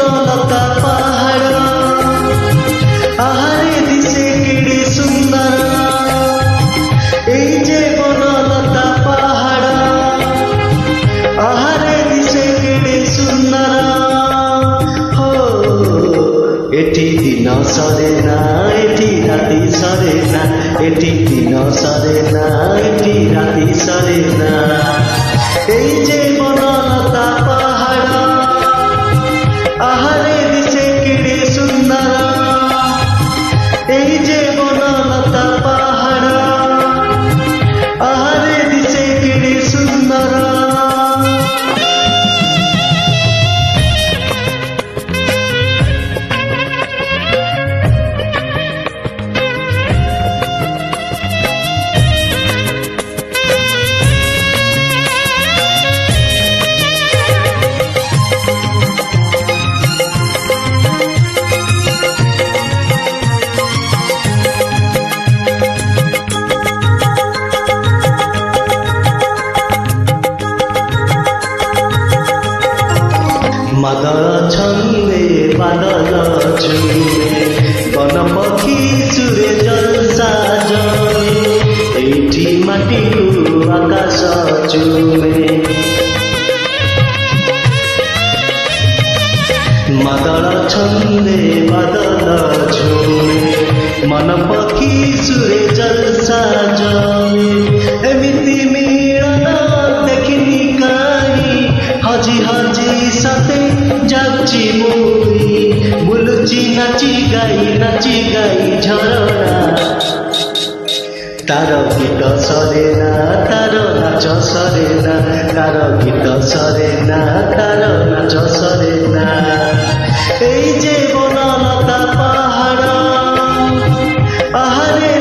বনলতা পাহাড় আহারে দিশে কেড়ে সুন্দর এই যে বনলতা পাহাড় আহারে দিশে কেড়ে সুন্দর হো এটি দিন সরে না এটি রাতি সরে না এটি দিন সরে না এটি রাতি সরে না এই যে বনলতা পাহাড় আহারে দিশে কেড়ে সুন্দর এই যে বনলতা পাহাড় আহারে দিশে কেড়ে সুন্দর মাদল ছন্দে বাদল চুমে বন পক্ষী সুরে জলসা জমে এইটি মাটিরু আকাশ চুমে মাদল ছন্দে বাদল ঝুমে মন পক্ষী সুরে জলসা জমে এমিতি মিলন দেখিনি কাহি হজি হজি সাথে যাচ্ছি মুই বুলুচি নাচি গাই ঝরনা তার গীত সরে না তার নাচ সরে না তার গীত সরে না তার নাচ সরে না এই যে বনলতা পাহাড় আহারে